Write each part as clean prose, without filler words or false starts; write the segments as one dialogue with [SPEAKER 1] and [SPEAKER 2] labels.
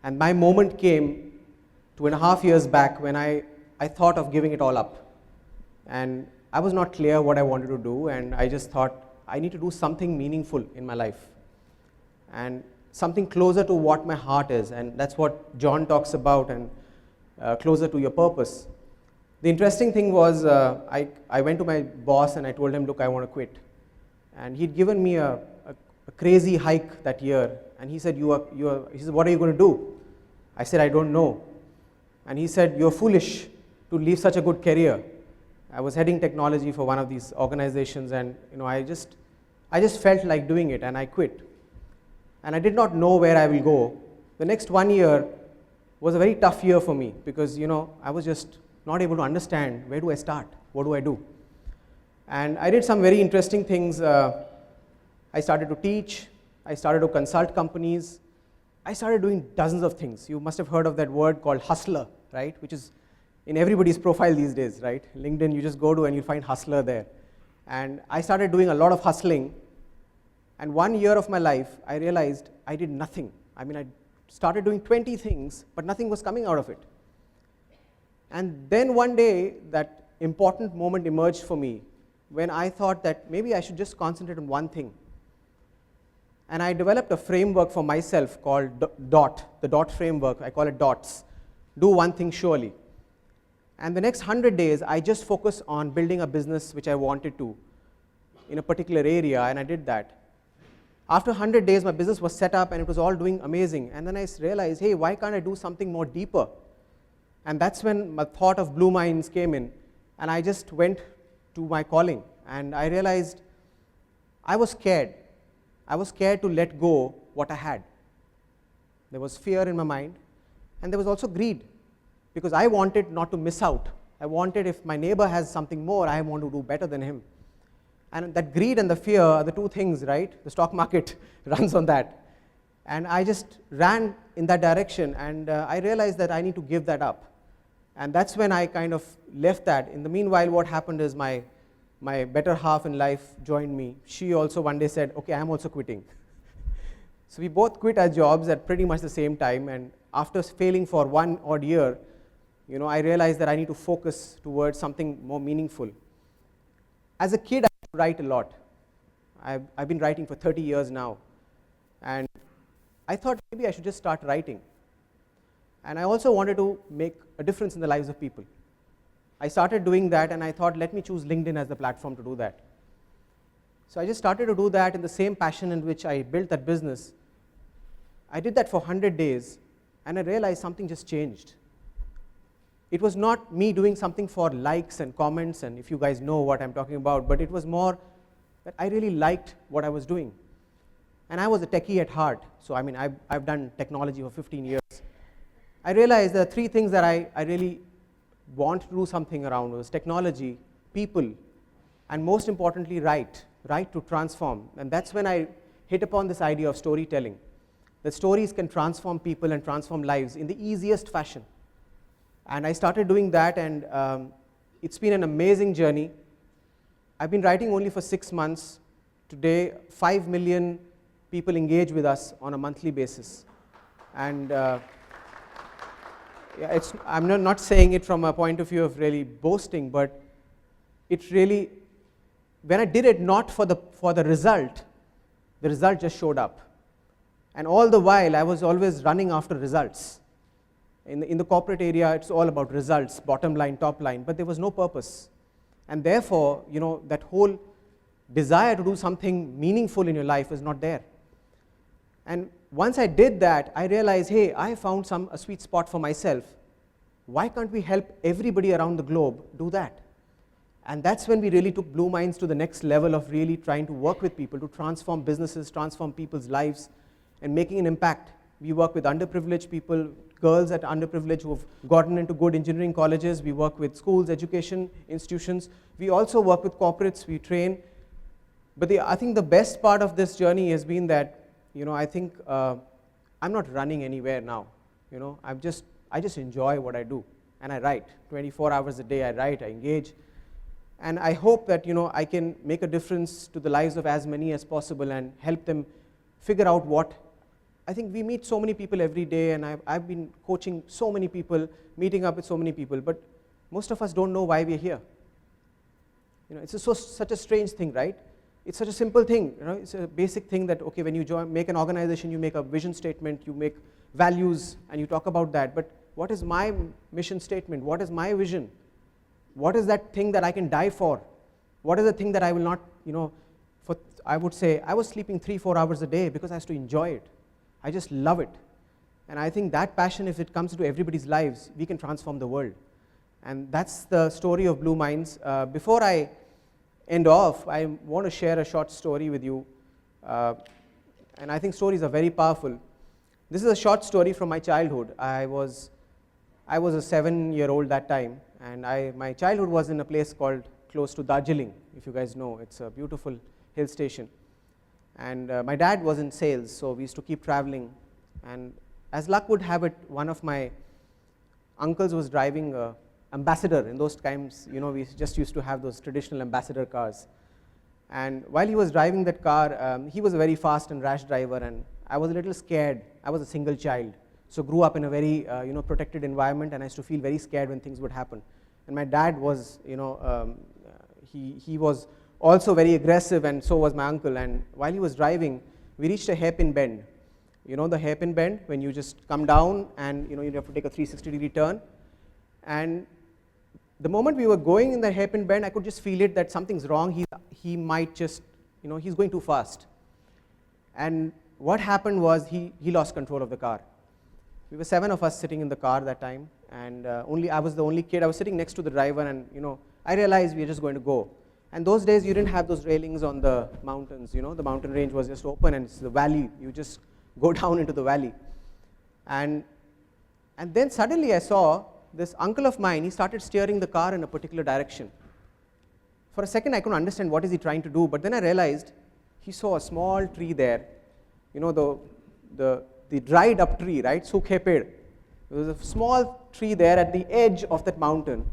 [SPEAKER 1] And my moment came 2.5 years back when I thought of giving it all up. And I was not clear what I wanted to do, and I just thought I need to do something meaningful in my life. And something closer to what my heart is, and that's what John talks about, and closer to your purpose. The interesting thing was, I went to my boss and I told him, look, I want to quit. And he'd given me a crazy hike that year, and he said, he said, what are you going to do? I said, I don't know. And he said, you're foolish to leave such a good career. I was heading technology for one of these organizations, and I just felt like doing it, and I quit. And I did not know where I will go. The next 1 year was a very tough year for me because I was just not able to understand, where do I start? What do I do? And I did some very interesting things. I started to teach. I started to consult companies. I started doing dozens of things. You must have heard of that word called hustler, right? Which is in everybody's profile these days, right? LinkedIn, you just go to and you find hustler there. And I started doing a lot of hustling. And 1 year of my life, I realized I did nothing. I started doing 20 things, but nothing was coming out of it. And then one day, that important moment emerged for me when I thought that maybe I should just concentrate on one thing. And I developed a framework for myself called DOT, the DOT framework. I call it DOTS, do one thing surely. And the next 100 days, I just focused on building a business which I wanted to in a particular area, and I did that. After 100 days, my business was set up and it was all doing amazing. And then I realized, hey, why can't I do something more deeper? And that's when my thought of BlewMinds came in. And I just went to my calling. And I realized I was scared. I was scared to let go what I had. There was fear in my mind. And there was also greed. Because I wanted not to miss out. I wanted, if my neighbor has something more, I want to do better than him. And that greed and the fear are the two things, right? The stock market runs on that. And I just ran in that direction, and I realized that I need to give that up. And that's when I kind of left that. In the meanwhile, what happened is my better half in life joined me. She also one day said, okay, I'm also quitting. So we both quit our jobs at pretty much the same time, and after failing for 1 odd year, I realized that I need to focus towards something more meaningful. As a kid, I write a lot. I've been writing for 30 years now. And I thought maybe I should just start writing. And I also wanted to make a difference in the lives of people. I started doing that, and I thought, let me choose LinkedIn as the platform to do that. So I just started to do that in the same passion in which I built that business. I did that for 100 days, and I realized something just changed. It was not me doing something for likes and comments, and if you guys know what I'm talking about, but it was more that I really liked what I was doing. And I was a techie at heart, so I've done technology for 15 years. I realized there are 3 things that I really want to do something around was technology, people, and most importantly, write to transform. And that's when I hit upon this idea of storytelling, that stories can transform people and transform lives in the easiest fashion. And I started doing that, and it's been an amazing journey. I've been writing only for 6 months. Today, 5 million people engage with us on a monthly basis. And I'm not saying it from a point of view of really boasting, but it really, when I did it not for the result just showed up. And all the while, I was always running after results. In the corporate area, it's all about results, bottom line, top line, but there was no purpose. And therefore, that whole desire to do something meaningful in your life is not there. And once I did that, I realized, hey, I found a sweet spot for myself. Why can't we help everybody around the globe do that? And that's when we really took BlewMinds to the next level of really trying to work with people to transform businesses, transform people's lives, and making an impact. We work with underprivileged people, girls at underprivileged who have gotten into good engineering colleges. We work with schools, education institutions. We also work with corporates. We train. But I think the best part of this journey has been that, I think I'm not running anywhere now. I just enjoy what I do, and I write 24 hours a day. I write, I engage, and I hope that I can make a difference to the lives of as many as possible and help them figure out what I think we meet so many people every day, and I've been coaching so many people, meeting up with so many people, but most of us don't know why we're here. It's such a strange thing, right? It's such a simple thing. It's a basic thing that, okay, when you make an organization, you make a vision statement, you make values, and you talk about that. But what is my mission statement? What is my vision? What is that thing that I can die for? What is the thing that I will not, I would say, I was sleeping 3-4 hours a day because I used to enjoy it. I just love it. And I think that passion, if it comes into everybody's lives, we can transform the world. And that's the story of BlewMinds. Before I end off, I want to share a short story with you. And I think stories are very powerful. This is a short story from my childhood. I was a 7-year-old that time, and my childhood was in a place called close to Darjeeling, if you guys know. It's a beautiful hill station. And my dad was in sales, so we used to keep traveling. And as luck would have it, one of my uncles was driving a Ambassador. In those times, we just used to have those traditional Ambassador cars. And while he was driving that car, he was a very fast and rash driver, and I was a little scared. I was a single child, so grew up in a very protected environment, and I used to feel very scared when things would happen. And my dad was, he was also very aggressive, and so was my uncle. And while he was driving, we reached a hairpin bend. The hairpin bend, when you just come down and you have to take a 360-degree turn. And the moment we were going in the hairpin bend, I could just feel it that something's wrong. He might just, he's going too fast. And what happened was he lost control of the car. We were 7 of us sitting in the car that time, and I was the only kid. I was sitting next to the driver, and I realized we were just going to go. And those days you didn't have those railings on the mountains. The mountain range was just open, and it's the valley. You just go down into the valley. And then suddenly I saw this uncle of mine. He started steering the car in a particular direction. For a second I couldn't understand what is he trying to do, but then I realized he saw a small tree there, the dried up tree, right, Sukhe Ped. There was a small tree there at the edge of that mountain,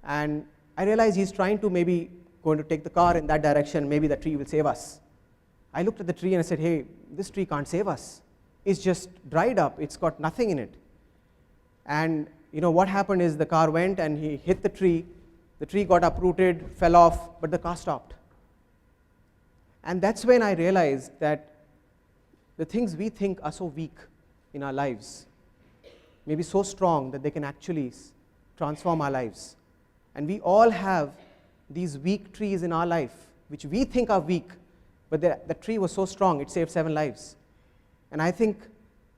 [SPEAKER 1] and I realized he's trying to maybe going to take the car in that direction. Maybe the tree will save us. I looked at the tree and I said, hey, this tree can't save us. It's just dried up. It's got nothing in it. And what happened is the car went and he hit the tree. The tree got uprooted, fell off, but the car stopped. And that's when I realized that the things we think are so weak in our lives may be so strong that they can actually transform our lives. And we all have these weak trees in our life, which we think are weak, but the tree was so strong, it saved 7 lives. And I think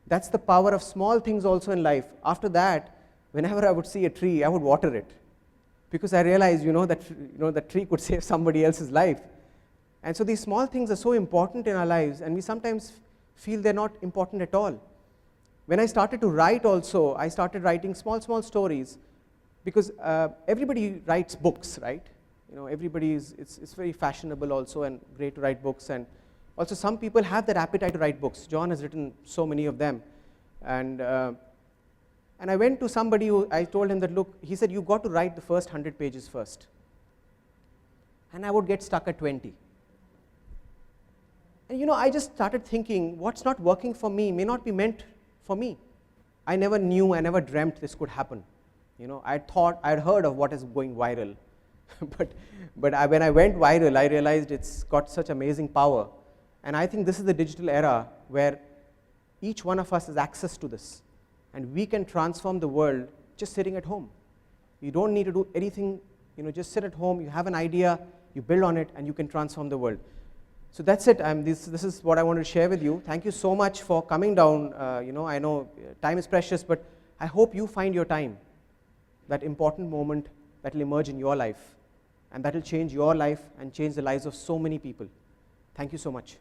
[SPEAKER 1] that's the power of small things also in life. After that, whenever I would see a tree, I would water it, because I realized, that tree could save somebody else's life. And so these small things are so important in our lives, and we sometimes feel they're not important at all. When I started to write also, I started writing small stories, because everybody writes books, right? It's very fashionable also and great to write books, and also some people have that appetite to write books. John has written so many of them. And I went to somebody who, I told him that, look, he said, you got to write the first 100 pages first. And I would get stuck at 20. And I just started thinking, what's not working for me may not be meant for me. I never knew, I never dreamt this could happen. I'd heard of what is going viral. but when I went viral, I realized it's got such amazing power. And I think this is the digital era where each one of us has access to this. And we can transform the world just sitting at home. You don't need to do anything, just sit at home, you have an idea, you build on it, and you can transform the world. So that's it. This is what I wanted to share with you. Thank you so much for coming down. I know time is precious, but I hope you find your time, that important moment that will emerge in your life, and that will change your life and change the lives of so many people. Thank you so much.